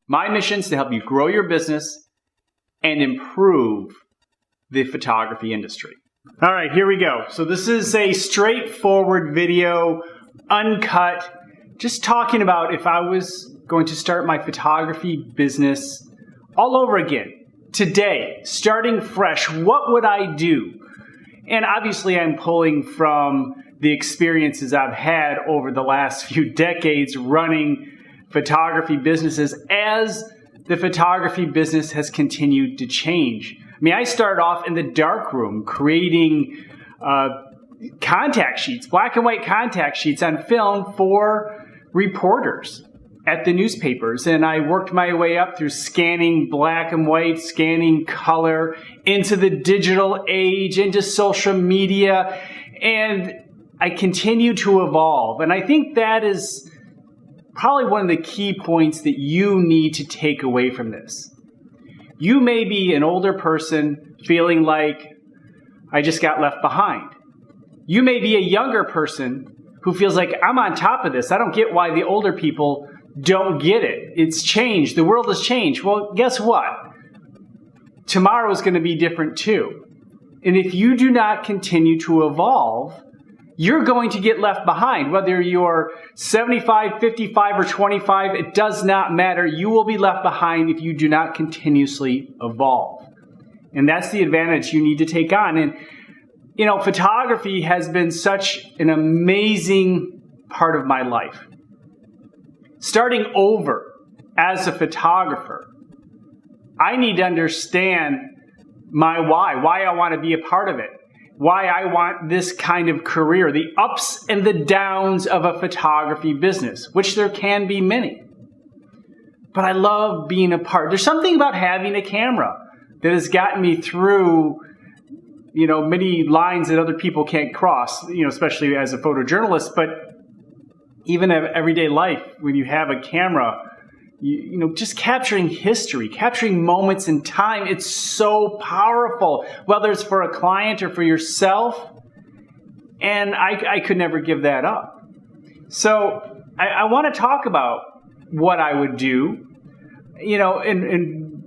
My mission is to help you grow your business and improve the photography industry. All right, here we go. So this is a straightforward video, uncut, just talking about if I was going to start my photography business all over again, today, starting fresh, what would I do? And obviously I'm pulling from the experiences I've had over the last few decades running photography businesses as the photography business has continued to change. I mean, I started off in the darkroom creating contact sheets, black and white contact sheets on film for reporters at the newspapers. And I worked my way up through scanning black and white, scanning color, into the digital age, into social media. And I continue to evolve. And I think that is probably one of the key points that you need to take away from this. You may be an older person feeling like I just got left behind. You may be a younger person who feels like I'm on top of this. I don't get why the older people don't get it. It's changed. The world has changed. Well, guess what? Tomorrow is going to be different too. And if you do not continue to evolve, you're going to get left behind. Whether you're 75, 55, or 25, it does not matter. You will be left behind if you do not continuously evolve. And that's the advantage you need to take on. And, you know, photography has been such an amazing part of my life. Starting over as a photographer, I need to understand my why I want to be a part of it. Why I want this kind of career, the ups and the downs of a photography business, which there can be many. But I love being a part. There's something about having a camera that has gotten me through, you know, many lines that other people can't cross, you know, especially as a photojournalist. But even in everyday life, when you have a camera, you know, just capturing history, capturing moments in time, it's so powerful, whether it's for a client or for yourself. And I could never give that up. So I want to talk about what I would do, you know, and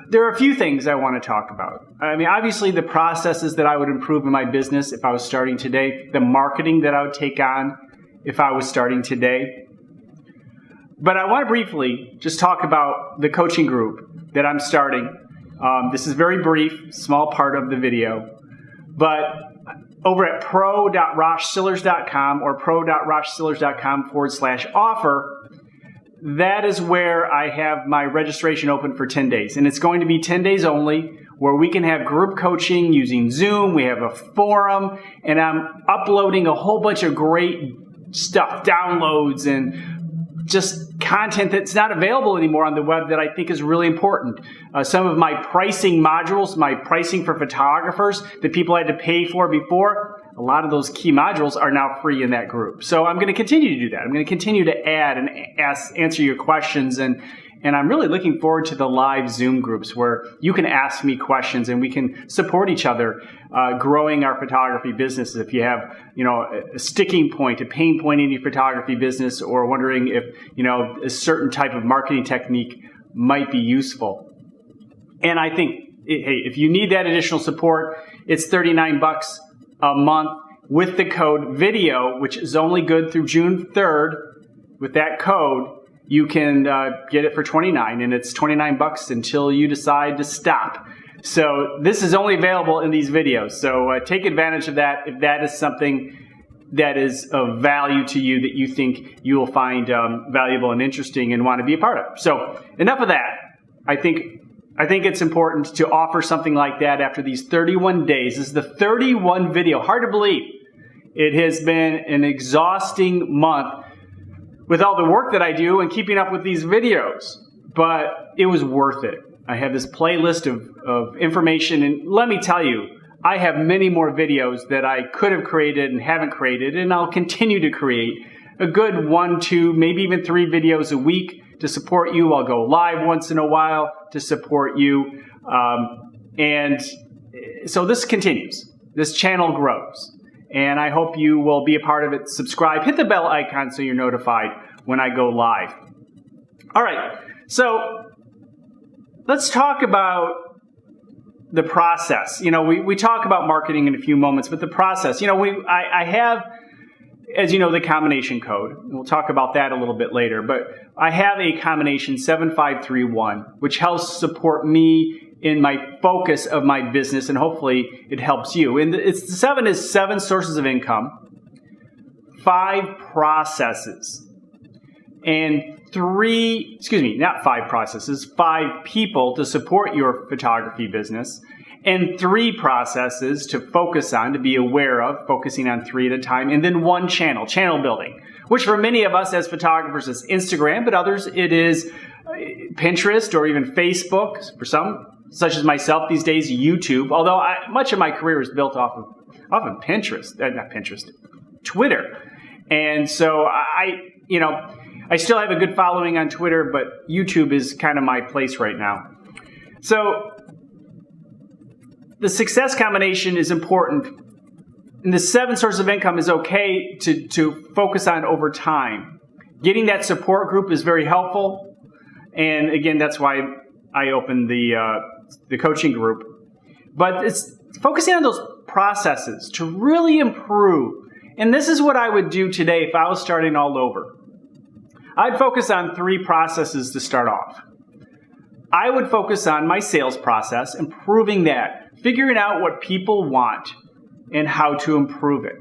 there are a few things I want to talk about. I mean, obviously the processes that I would improve in my business if I was starting today, the marketing that I would take on if I was starting today. But I want to briefly just talk about the coaching group that I'm starting. This is very brief, small part of the video. But over at pro.roshsillars.com or pro.roshsillars.com/offer, that is where I have my registration open for 10 days. And it's going to be 10 days only, where we can have group coaching using Zoom. We have a forum, and I'm uploading a whole bunch of great stuff, downloads, and just content that's not available anymore on the web that I think is really important. Some of my pricing modules, my pricing for photographers that people had to pay for before, a lot of those key modules are now free in that group. So I'm going to continue to do that. I'm going to continue to add and answer your questions, and I'm really looking forward to the live Zoom groups where you can ask me questions and we can support each other growing our photography business. If you have, you know, a sticking point, a pain point in your photography business, or wondering if, you know, a certain type of marketing technique might be useful. And I think, hey, if you need that additional support, it's $39 a month with the code VIDEO, which is only good through June 3rd. With that code, you can get it for $29, and it's $29 until you decide to stop. So this is only available in these videos. So take advantage of that if that is something that is of value to you, that you think you will find valuable and interesting and want to be a part of. So enough of that. I think it's important to offer something like that after these 31 days. This is the 31 video. Hard to believe. It has been an exhausting month with all the work that I do and keeping up with these videos, but it was worth it. I have this playlist of information, and let me tell you, I have many more videos that I could have created and haven't created, and I'll continue to create a good 1, 2, maybe even 3 videos a week to support you. I'll go live once in a while to support you. And so this continues. This channel grows. And I hope you will be a part of it. Subscribe. Hit the bell icon so you're notified when I go live. All right, so let's talk about the process. We talk about marketing in a few moments, but the process, I have, as you know, the combination code. We'll talk about that a little bit later, but I have a combination 7531, which helps support me in my focus of my business, and hopefully it helps you. And the 7 is 7 sources of income, 5 processes, and 5 people to support your photography business, and 3 processes to focus on, to be aware of, focusing on 3 at a time, and then 1 channel building, which for many of us as photographers is Instagram, but others it is Pinterest or even Facebook. For some, such as myself these days, YouTube, although much of my career is built off of Twitter. And so I still have a good following on Twitter, but YouTube is kind of my place right now. So the success combination is important, and the 7 sources of income is okay to focus on over time. Getting that support group is very helpful, and again, that's why I opened the coaching group. But it's focusing on those processes to really improve. And this is what I would do today if I was starting all over. I'd focus on 3 processes to start off. I would focus on my sales process, improving that, figuring out what people want and how to improve it.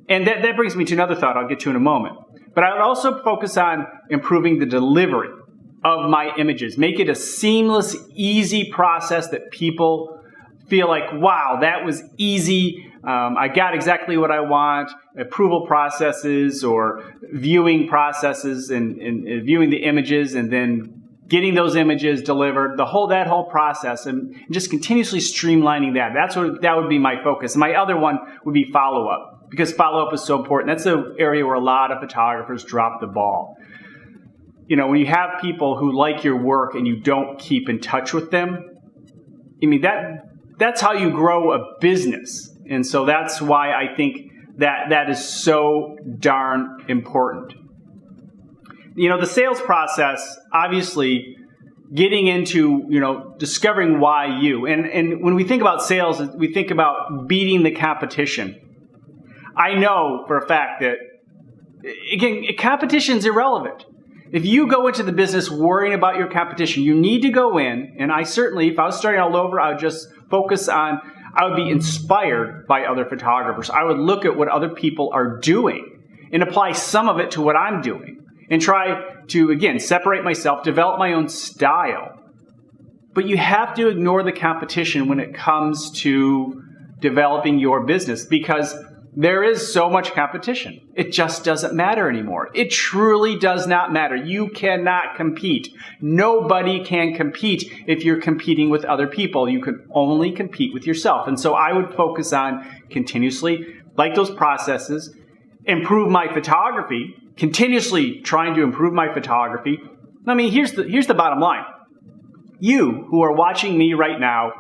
And that brings me to another thought I'll get to in a moment. But I would also focus on improving the delivery of my images. Make it a seamless, easy process that people feel like, wow, that was easy. I got exactly what I want. Approval processes or viewing processes and viewing the images and then getting those images delivered, that whole process, and just continuously streamlining that. That would be my focus. My other one would be follow-up, because follow-up is so important. That's the area where a lot of photographers drop the ball. When you have people who like your work and you don't keep in touch with them, that's how you grow a business. And so that's why I think that is so darn important. The sales process, obviously, getting into, discovering why you. And when we think about sales, we think about beating the competition. I know for a fact that, again, competition's irrelevant. If you go into the business worrying about your competition, you need to go in, and I certainly, if I was starting all over, I would just focus on, I would be inspired by other photographers. I would look at what other people are doing and apply some of it to what I'm doing and try to, again, separate myself, develop my own style. But you have to ignore the competition when it comes to developing your business, because there is so much competition. It just doesn't matter anymore. It truly does not matter. You cannot compete. Nobody can compete if you're competing with other people. You can only compete with yourself. And so I would focus on continuously, like those processes, improve my photography, continuously trying to improve my photography. Here's the bottom line. You who are watching me right now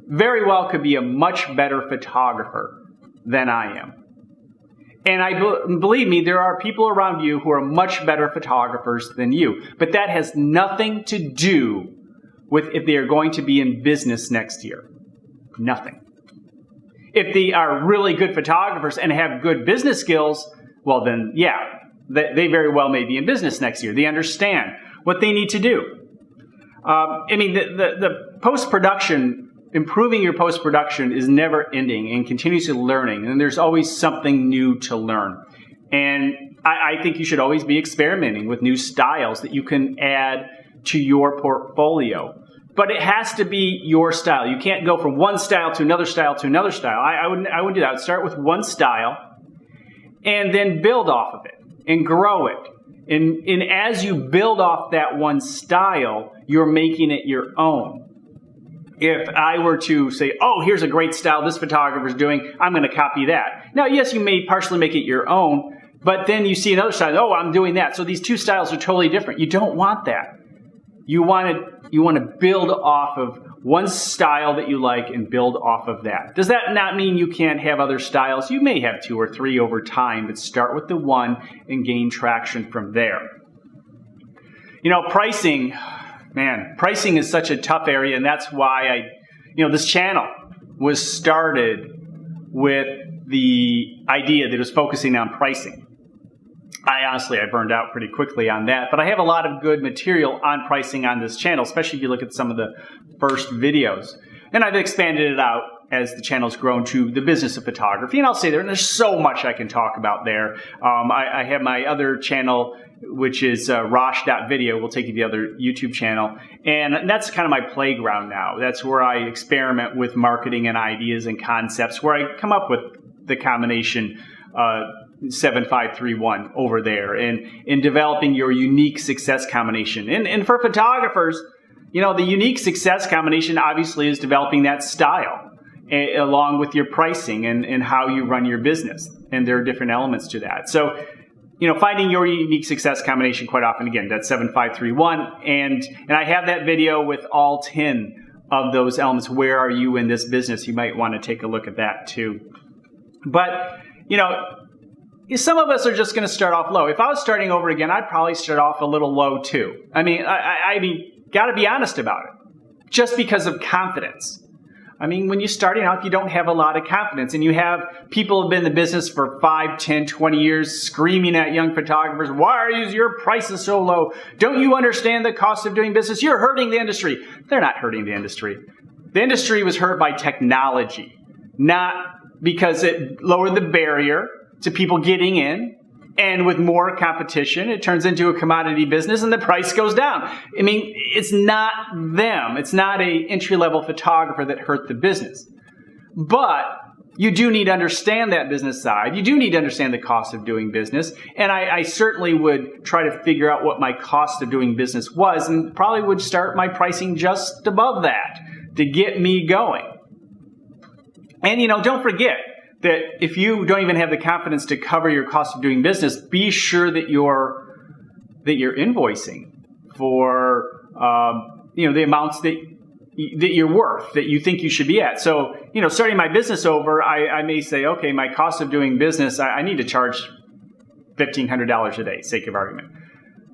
very well could be a much better photographer than I am. And believe me, there are people around you who are much better photographers than you. But that has nothing to do with if they are going to be in business next year. Nothing. If they are really good photographers and have good business skills, well then, yeah, they very well may be in business next year. They understand what they need to do. The post-production, improving your post-production is never ending and continuously learning, and there's always something new to learn. And I think you should always be experimenting with new styles that you can add to your portfolio. But it has to be your style. You can't go from one style to another style to another style. I wouldn't do that. I would start with one style and then build off of it and grow it. And as you build off that one style, you're making it your own. If I were to say, oh, here's a great style this photographer's doing, I'm going to copy that. Now, yes, you may partially make it your own, but then you see another style, oh, I'm doing that. So these two styles are totally different. You don't want that. You want to build off of one style that you like and build off of that. Does that not mean you can't have other styles? You may have 2 or 3 over time, but start with the one and gain traction from there. Pricing, man, pricing is such a tough area, and that's why this channel was started with the idea that it was focusing on pricing. I burned out pretty quickly on that, but I have a lot of good material on pricing on this channel, especially if you look at some of the first videos. And I've expanded it out as the channel's grown to the business of photography. And I'll say there's so much I can talk about there. I have my other channel, which is Rosh.video. We'll take you to the other YouTube channel. And that's kind of my playground now. That's where I experiment with marketing and ideas and concepts, where I come up with the combination 7531 over there, and in developing your unique success combination. And for photographers, the unique success combination obviously is developing that style along with your pricing and how you run your business. And there are different elements to that. So, finding your unique success combination quite often, again, that's 7531. And I have that video with all 10 of those elements. Where are you in this business? You might want to take a look at that too. But, some of us are just going to start off low. If I was starting over again, I'd probably start off a little low too. I mean, got to be honest about it. Just because of confidence. When you're starting out, you don't have a lot of confidence, and you have people who have been in the business for 5, 10, 20 years screaming at young photographers, why are your prices so low? Don't you understand the cost of doing business? You're hurting the industry. They're not hurting the industry. The industry was hurt by technology, not because it lowered the barrier to people getting in. And with more competition, it turns into a commodity business and the price goes down. It's not them. It's not an entry-level photographer that hurt the business. But you do need to understand that business side. You do need to understand the cost of doing business. And I certainly would try to figure out what my cost of doing business was, and probably would start my pricing just above that to get me going. And, don't forget that if you don't even have the confidence to cover your cost of doing business, be sure that you're invoicing for the amounts that you're worth, that you think you should be at. So, starting my business over, I may say, okay, my cost of doing business, I need to charge $1,500 a day, sake of argument.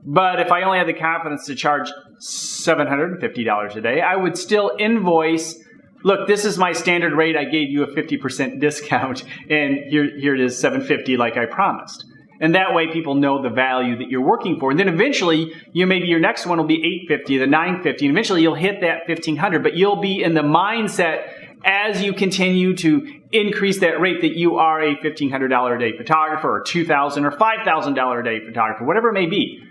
But if I only had the confidence to charge $750 a day, I would still invoice, look, this is my standard rate. I gave you a 50% discount, and here it is, $750 like I promised. And that way people know the value that you're working for. And then eventually, maybe your next one will be $850, the $950, and eventually you'll hit that $1,500. But you'll be in the mindset as you continue to increase that rate that you are a $1,500 a day photographer, or $2,000 or $5,000 a day photographer, whatever it may be.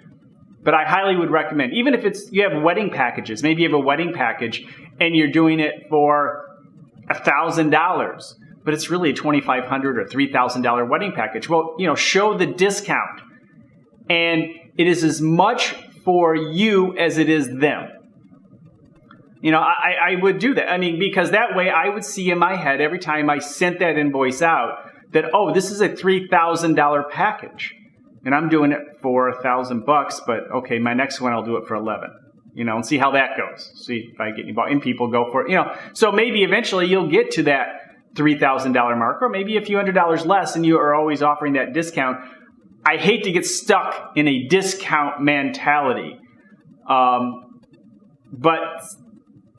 But I highly would recommend, even if you have wedding packages, maybe you have a wedding package and you're doing it for $1,000, but it's really a $2,500 or $3,000 wedding package. Well, show the discount. And it is as much for you as it is them. I would do that. Because that way I would see in my head every time I sent that invoice out that, oh, this is a $3,000 package. And I'm doing it for $1,000 bucks, but okay, my next one I'll do it for $11. And see how that goes. See if I get any bought, and people go for it. So maybe eventually you'll get to that $3,000 mark, or maybe a few $100s less, and you are always offering that discount. I hate to get stuck in a discount mentality, but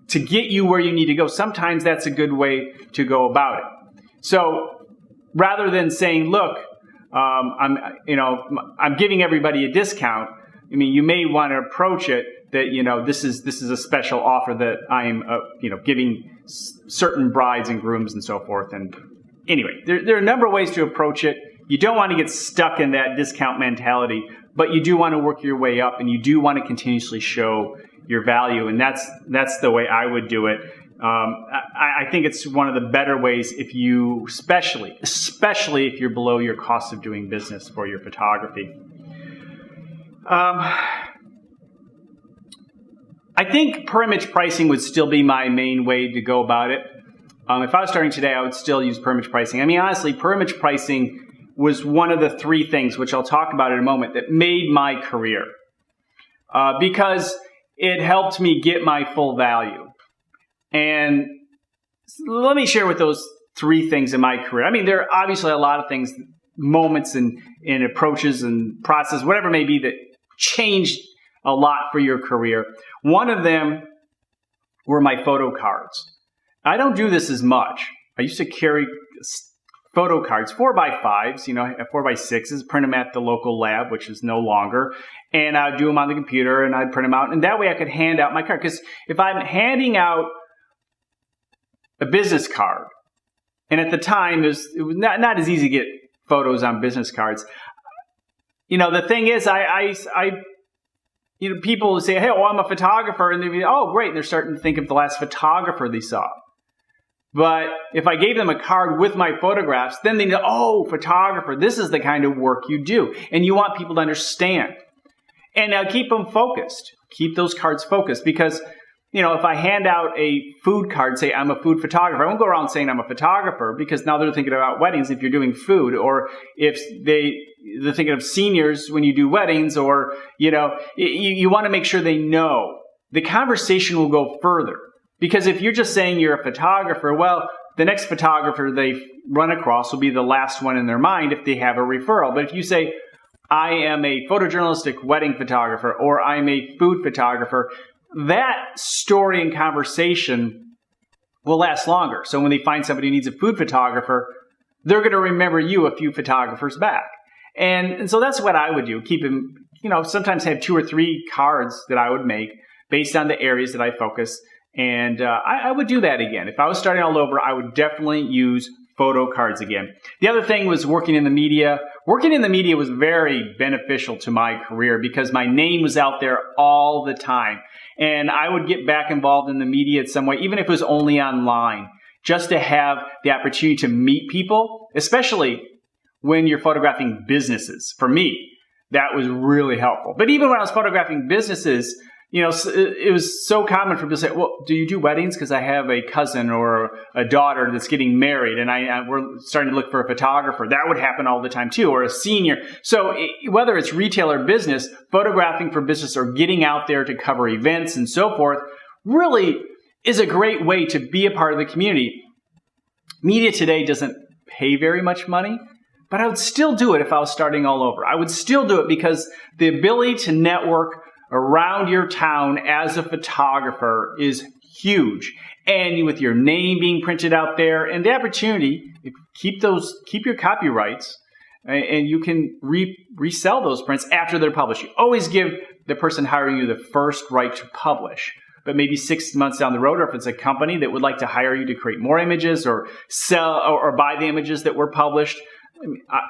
to get you where you need to go, sometimes that's a good way to go about it. So rather than saying, look, I'm giving everybody a discount. You may want to approach it that, this is a special offer that I'm, giving certain brides and grooms and so forth. And anyway, there are a number of ways to approach it. You don't want to get stuck in that discount mentality, but you do want to work your way up, and you do want to continuously show your value. And that's the way I would do it. I think it's one of the better ways if you, especially if you're below your cost of doing business for your photography. I think per image pricing would still be my main way to go about it. If I was starting today, I would still use per image pricing. Honestly, per image pricing was one of the 3 things, which I'll talk about in a moment, that made my career. Because it helped me get my full value. And let me share with those 3 things in my career. There are obviously a lot of things, moments and approaches and process, whatever it may be, that changed a lot for your career. One of them were my photo cards. I don't do this as much. I used to carry photo cards, 4x5s, 4x6s, print them at the local lab, which is no longer, and I'd do them on the computer and I'd print them out, and that way I could hand out my card. Because if I'm handing out a business card, and at the time it was not as easy to get photos on business cards. The thing is, people say, hey, I'm a photographer, and they'd be, oh, great, and they're starting to think of the last photographer they saw. But if I gave them a card with my photographs, then they know, oh, photographer, this is the kind of work you do. And you want people to understand. And keep them focused. Keep those cards focused. Because, if I hand out a food card, say I'm a food photographer, I won't go around saying I'm a photographer, because now they're thinking about weddings if you're doing food, or if they're thinking of seniors when you do weddings, or, you want to make sure they know. The conversation will go further. Because if you're just saying you're a photographer, well, the next photographer they run across will be the last one in their mind if they have a referral. But if you say, I am a photojournalistic wedding photographer, or I'm a food photographer, that story and conversation will last longer. So when they find somebody who needs a food photographer, they're going to remember you a few photographers back. And so that's what I would do. Keep them, sometimes have 2 or 3 cards that I would make based on the areas that I focus. And I would do that again. If I was starting all over, I would definitely use photo cards again. The other thing was working in the media. Working in the media was very beneficial to my career because my name was out there all the time. And I would get back involved in the media in some way, even if it was only online, just to have the opportunity to meet people, especially when you're photographing businesses. For me, that was really helpful. But even when I was photographing businesses, it was so common for people to say, well, do you do weddings? Because I have a cousin or a daughter that's getting married, and we're starting to look for a photographer. That would happen all the time too, or a senior. So whether it's retail or business, photographing for business or getting out there to cover events and so forth really is a great way to be a part of the community. Media today doesn't pay very much money, but I would still do it if I was starting all over. I would still do it because the ability to network around your town as a photographer is huge. And with your name being printed out there and the opportunity, keep your copyrights, and you can resell those prints after they're published. You always give the person hiring you the first right to publish. But maybe 6 months down the road, or if it's a company that would like to hire you to create more images or sell or buy the images that were published,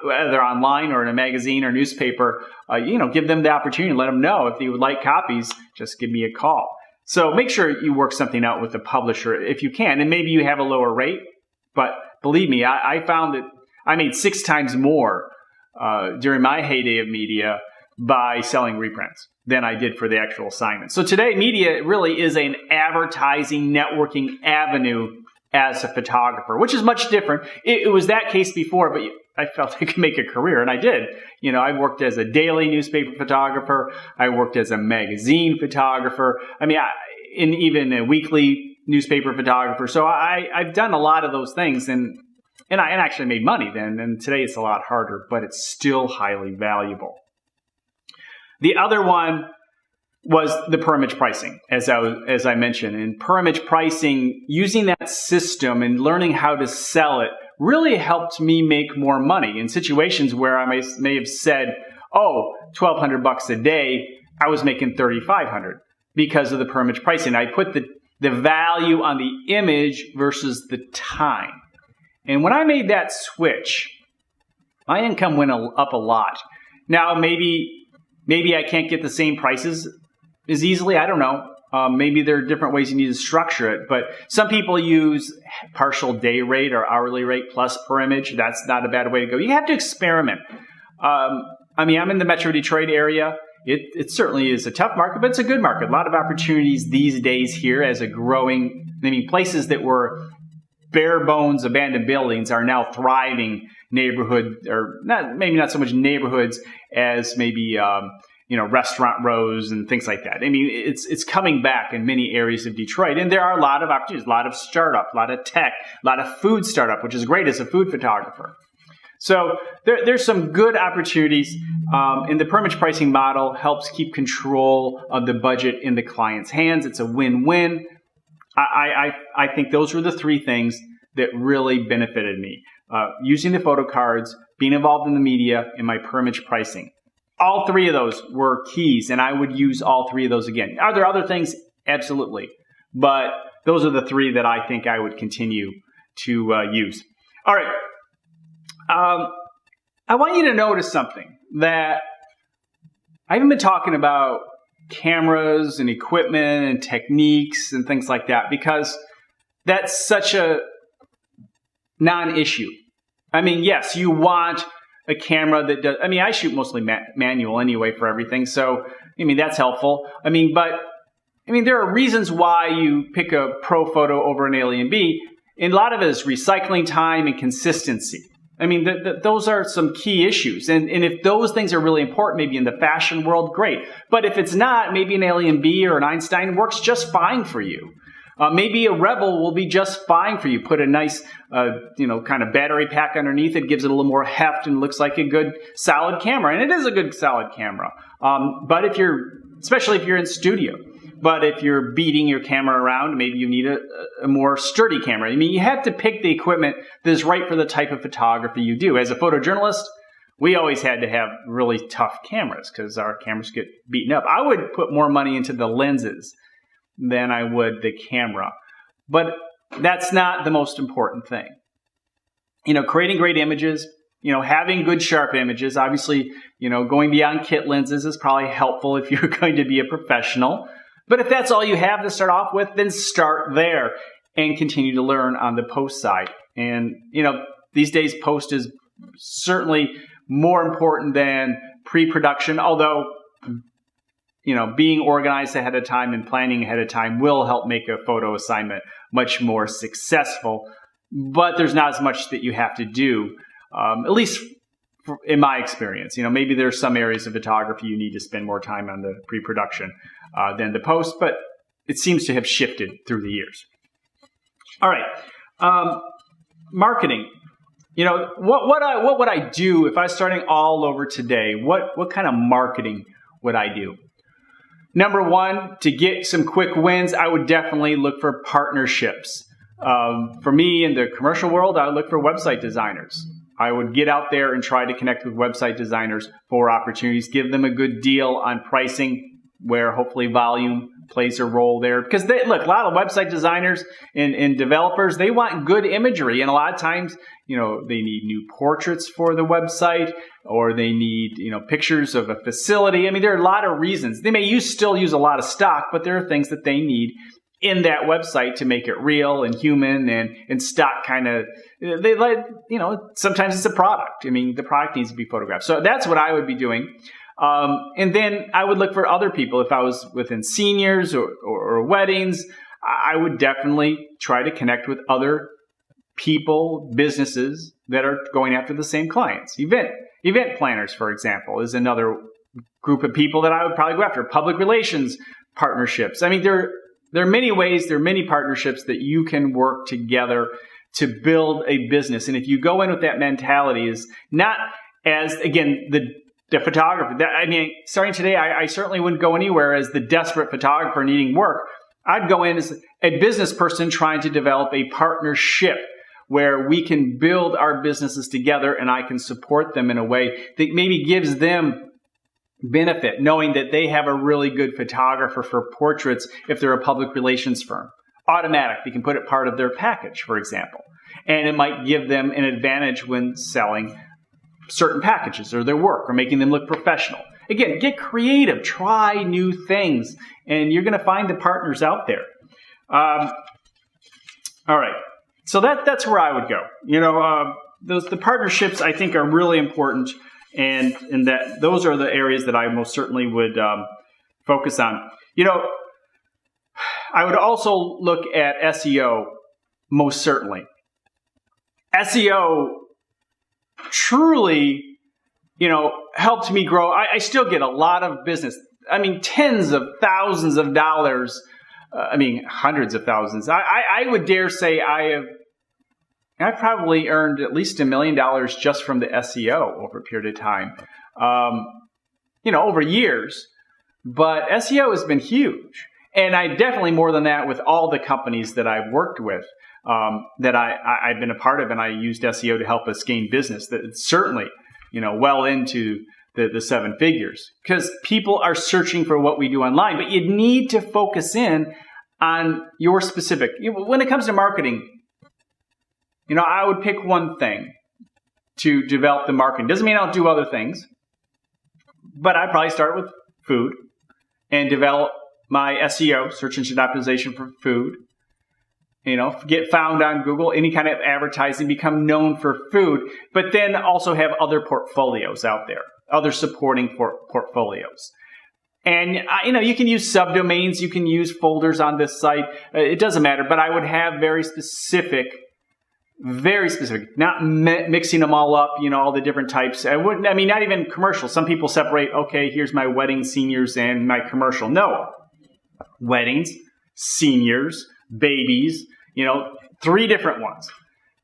whether online or in a magazine or newspaper, give them the opportunity, let them know if you would like copies, just give me a call. So make sure you work something out with the publisher if you can, and maybe you have a lower rate, but believe me, I found that I made 6 times more during my heyday of media by selling reprints than I did for the actual assignment. So today, media really is an advertising, networking avenue as a photographer, which is much different. It was that case before, but I felt I could make a career, and I did. I worked as a daily newspaper photographer. I worked as a magazine photographer. And even a weekly newspaper photographer. So I've done a lot of those things, and I actually made money then. And today it's a lot harder, but it's still highly valuable. The other one was the per image pricing, as I mentioned. And per image pricing, using that system and learning how to sell it really helped me make more money in situations where I may have said, oh, $1,200 a day, I was making $3,500 because of the per image pricing. I put the value on the image versus the time. And when I made that switch, my income went up a lot. Now, maybe I can't get the same prices as easily. I don't know. Maybe there are different ways you need to structure it. But some people use partial day rate or hourly rate plus per image. That's not a bad way to go. You have to experiment. I'm in the Metro Detroit area. It certainly is a tough market, but it's a good market. A lot of opportunities these days here as a growing, places that were bare bones abandoned buildings are now thriving neighborhood, or maybe not so much neighborhoods as maybe restaurant rows and things like that. It's coming back in many areas of Detroit, and there are a lot of opportunities, a lot of startup, a lot of tech, a lot of food startup, which is great as a food photographer. So there's some good opportunities, and the per-image pricing model helps keep control of the budget in the client's hands. It's a win-win. I think those were the three things that really benefited me. Using the photo cards, being involved in the media, and my per-image pricing. All three of those were keys, and I would use all three of those again. Are there other things? Absolutely. But those are the three that I think I would continue to use. All right. I want you to notice something, that I haven't been talking about cameras and equipment and techniques and things like that because that's such a non-issue. I mean, yes, you want a camera that does, I mean, I shoot mostly manual anyway for everything, so, I mean, that's helpful. I mean, there are reasons why you pick a pro photo over an Alien B, and a lot of it is recycling time and consistency. I mean, those are some key issues. And if those things are really important, maybe in the fashion world, great. But if it's not, maybe an Alien B or an Einstein works just fine for you. Maybe a Rebel will be just fine for you. Put a nice, kind of battery pack underneath it, gives it a little more heft and looks like a good solid camera. And it is a good solid camera. But especially if you're in studio. But if you're beating your camera around, maybe you need a more sturdy camera. I mean, you have to pick the equipment that is right for the type of photography you do. As a photojournalist, we always had to have really tough cameras because our cameras get beaten up. I would put more money into the lenses than I would the camera. But that's not the most important thing. Creating great images, having good sharp images. Obviously, going beyond kit lenses is probably helpful if you're going to be a professional. But if that's all you have to start off with, then start there and continue to learn on the post side. And, these days post is certainly more important than pre-production, although, being organized ahead of time and planning ahead of time will help make a photo assignment much more successful. But there's not as much that you have to do, at least in my experience. Maybe there's some areas of photography you need to spend more time on the pre-production than the post, but it seems to have shifted through the years. All right, marketing. What would I do if I was starting all over today? What kind of marketing would I do? Number one, to get some quick wins, I would definitely look for partnerships. For me, in the commercial world, I would look for website designers. I would get out there and try to connect with website designers for opportunities, give them a good deal on pricing, where hopefully volume plays a role there. Because a lot of website designers and developers, they want good imagery. And a lot of times, they need new portraits for the website, or they need, pictures of a facility. I mean, there are a lot of reasons. They may still use a lot of stock, but there are things that they need in that website to make it real and human and stock kind of, sometimes it's a product. I mean, the product needs to be photographed. So that's what I would be doing. And then I would look for other people. If I was within seniors or weddings, I would definitely try to connect with other people, businesses that are going after the same clients. Event planners, for example, is another group of people that I would probably go after. Public relations partnerships. I mean, there are many ways, there are many partnerships that you can work together to build a business. And if you go in with that mentality, is not as, again, the photographer. Starting today, I certainly wouldn't go anywhere as the desperate photographer needing work. I'd go in as a business person trying to develop a partnership where we can build our businesses together and I can support them in a way that maybe gives them benefit, knowing that they have a really good photographer for portraits if they're a public relations firm. Automatic, they can put it part of their package, for example. And it might give them an advantage when selling certain packages or their work or making them look professional. Again, get creative, try new things, and you're going to find the partners out there. All right, so that's where I would go. The partnerships I think are really important, and that those are the areas that I most certainly would focus on. I would also look at SEO, most certainly. SEO truly, helped me grow. I still get a lot of business. I mean, tens of thousands of dollars. Hundreds of thousands. I would dare say I I've probably earned at least $1 million just from the SEO over a period of time, over years. But SEO has been huge. And I definitely more than that with all the companies that I've worked with, that I've been a part of, and I used SEO to help us gain business. That it's certainly, well into the seven figures, because people are searching for what we do online. But you need to focus in on your specific. When it comes to marketing, I would pick one thing to develop the marketing. Doesn't mean I'll do other things, but I'd probably start with food and develop my SEO, search engine optimization for food. Get found on Google, any kind of advertising, become known for food, but then also have other portfolios out there, other supporting portfolios. And, you can use subdomains, you can use folders on this site. It doesn't matter, but I would have very specific, not mixing them all up, all the different types. Not even commercial. Some people separate, okay, here's my wedding, seniors, and my commercial. No. Weddings, seniors, babies, 3 different ones.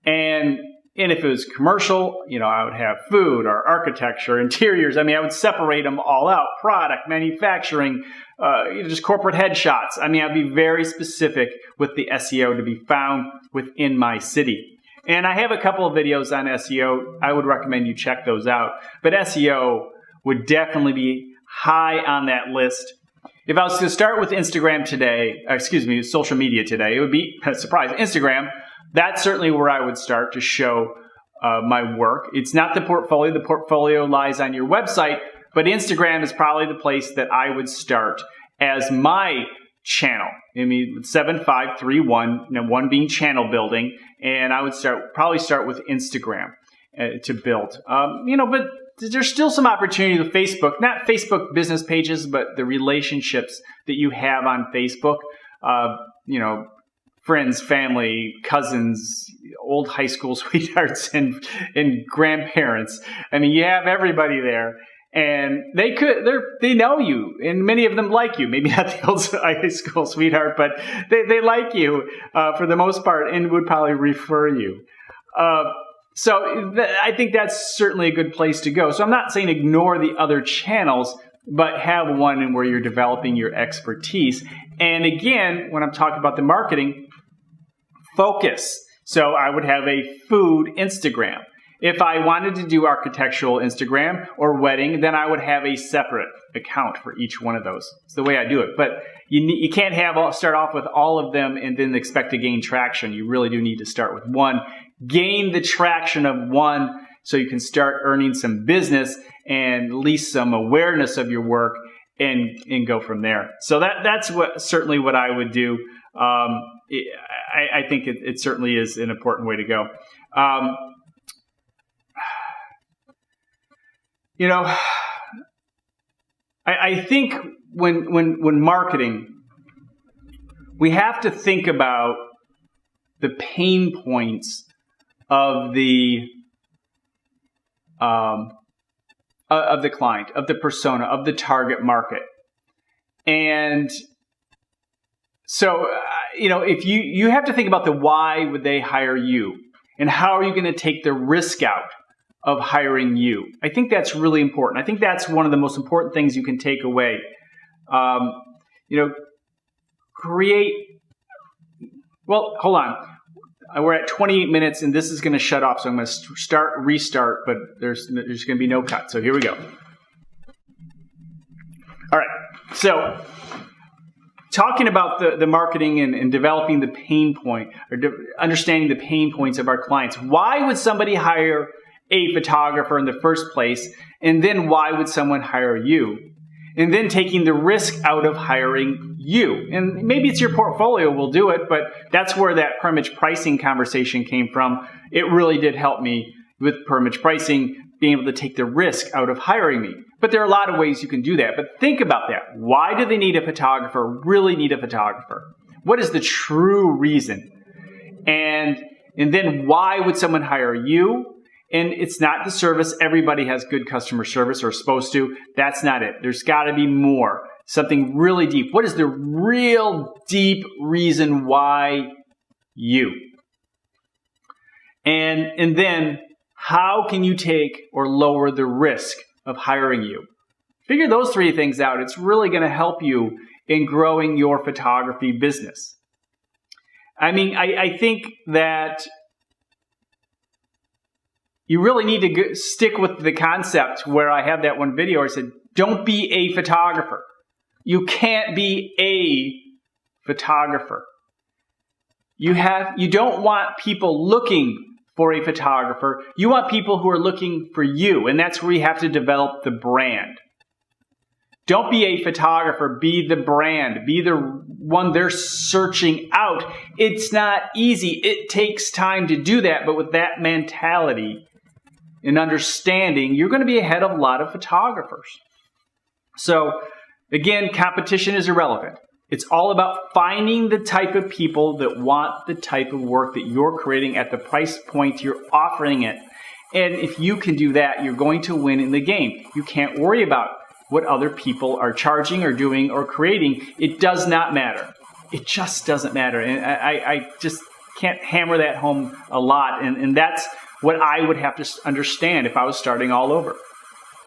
And if it was commercial, I would have food or architecture, interiors. I would separate them all out. Product, manufacturing, just corporate headshots. I'd be very specific with the SEO to be found within my city. And I have a couple of videos on SEO. I would recommend you check those out. But SEO would definitely be high on that list. If I was to start with Instagram today, social media today, it would be, surprise, Instagram. That's certainly where I would start to show my work. It's not the portfolio. The portfolio lies on your website, but Instagram is probably the place that I would start as my channel. 7531, one being channel building, and I would probably start with Instagram to build. But there's still some opportunity with Facebook, not Facebook business pages, but the relationships that you have on Facebook. Friends, family, cousins, old high school sweethearts, and grandparents. You have everybody there. And they know you, and many of them like you. Maybe not the old high school sweetheart, but they like you for the most part, and would probably refer you. I think that's certainly a good place to go. So I'm not saying ignore the other channels, but have one where you're developing your expertise. And again, when I'm talking about the marketing, focus. So I would have a food Instagram. If I wanted to do architectural Instagram or wedding, then I would have a separate account for each one of those. It's the way I do it. But you can't start off with all of them and then expect to gain traction. You really do need to start with one. Gain the traction of one so you can start earning some business and at least some awareness of your work and go from there. So that's certainly what I would do. I think it certainly is an important way to go. I think when marketing, we have to think about the pain points of the client, of the persona, of the target market. And so, if you have to think about the why would they hire you, and how are you going to take the risk out of hiring you. I think that's really important. I think that's one of the most important things you can take away. Hold on. We're at 28 minutes and this is going to shut off. So I'm going to restart, but there's going to be no cut. So here we go. All right. So talking about the marketing and developing the pain point, or understanding the pain points of our clients. Why would somebody hire a photographer in the first place? And then why would someone hire you? And then taking the risk out of hiring you. And maybe it's your portfolio will do it, but that's where that per image pricing conversation came from. It really did help me with per image pricing, being able to take the risk out of hiring me. But there are a lot of ways you can do that. But think about that. Why do they need a photographer, really need a photographer? What is the true reason? And then why would someone hire you? And it's not the service. Everybody has good customer service or is supposed to. That's not it. There's got to be more. Something really deep. What is the real deep reason why you? And then how can you take or lower the risk of hiring you? Figure those three things out. It's really going to help you in growing your photography business. I mean, I think that you really need to stick with the concept where I have that one video where I said, don't be a photographer. You can't be a photographer. You don't want people looking for a photographer. You want people who are looking for you, and that's where you have to develop the brand. Don't be a photographer, be the brand, be the one they're searching out. It's not easy. It takes time to do that, but with that mentality and understanding, you're going to be ahead of a lot of photographers. So, again, competition is irrelevant. It's all about finding the type of people that want the type of work that you're creating at the price point you're offering it. And if you can do that, you're going to win in the game. You can't worry about what other people are charging or doing or creating. It does not matter. It just doesn't matter. And I just can't hammer that home a lot. And that's what I would have to understand if I was starting all over.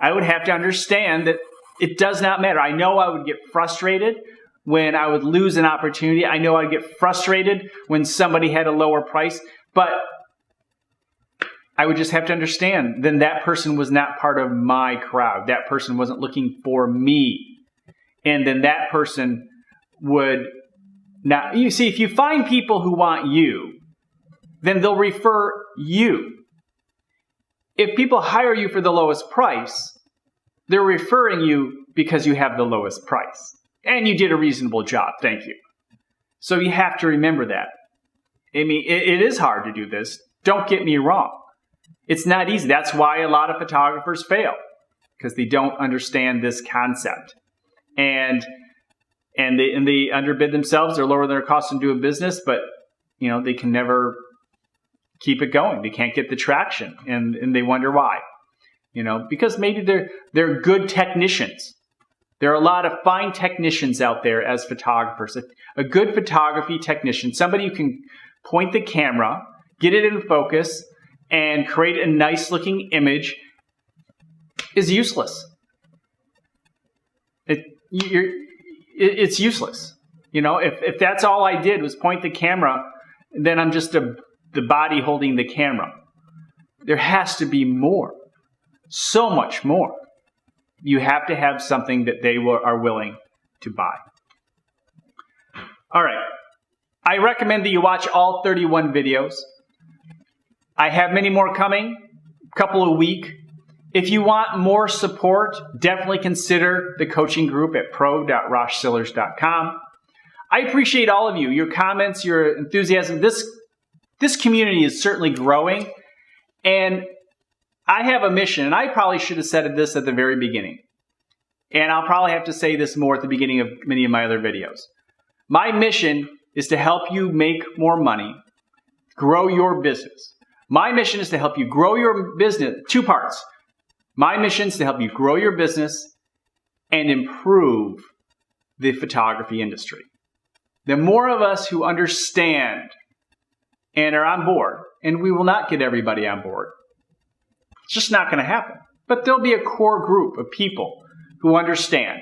I would have to understand that it does not matter. I know I would get frustrated when I would lose an opportunity. I know I'd get frustrated when somebody had a lower price, but I would just have to understand then that person was not part of my crowd. That person wasn't looking for me. And then that person would not. You see, if you find people who want you, then they'll refer you. If people hire you for the lowest price, they're referring you because you have the lowest price. And you did a reasonable job. Thank you. So you have to remember that. I mean, it is hard to do this. Don't get me wrong. It's not easy. That's why a lot of photographers fail, because they don't understand this concept. And they underbid themselves or lower their costs and do a business, but they can never keep it going. They can't get the traction, and they wonder why. Because maybe they're good technicians. There are a lot of fine technicians out there as photographers. A good photography technician, somebody who can point the camera, get it in focus, and create a nice looking image is useless. It's useless. If that's all I did was point the camera, then I'm just the body holding the camera. There has to be more. So much more. You have to have something that they are willing to buy. All right. I recommend that you watch all 31 videos. I have many more coming, a couple a week. If you want more support, definitely consider the coaching group at pro.roshsillars.com. I appreciate all of you, your comments, your enthusiasm. This community is certainly growing, and I have a mission, and I probably should have said this at the very beginning. And I'll probably have to say this more at the beginning of many of my other videos. My mission is to help you make more money, grow your business. My mission is to help you grow your business. Two parts. My mission is to help you grow your business and improve the photography industry. The more of us who understand and are on board, and we will not get everybody on board. It's just not going to happen. But there'll be a core group of people who understand.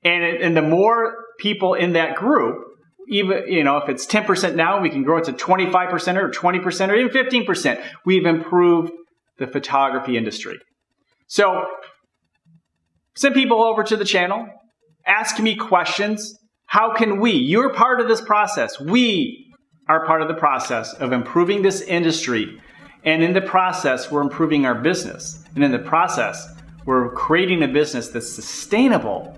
And the more people in that group, even if it's 10% now, we can grow it to 25% or 20% or even 15%. We've improved the photography industry. So send people over to the channel. Ask me questions. How can we? You're part of this process. We are part of the process of improving this industry. And in the process, we're improving our business. And in the process, we're creating a business that's sustainable,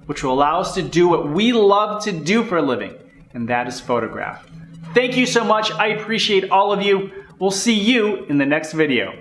which will allow us to do what we love to do for a living, and that is photograph. Thank you so much. I appreciate all of you. We'll see you in the next video.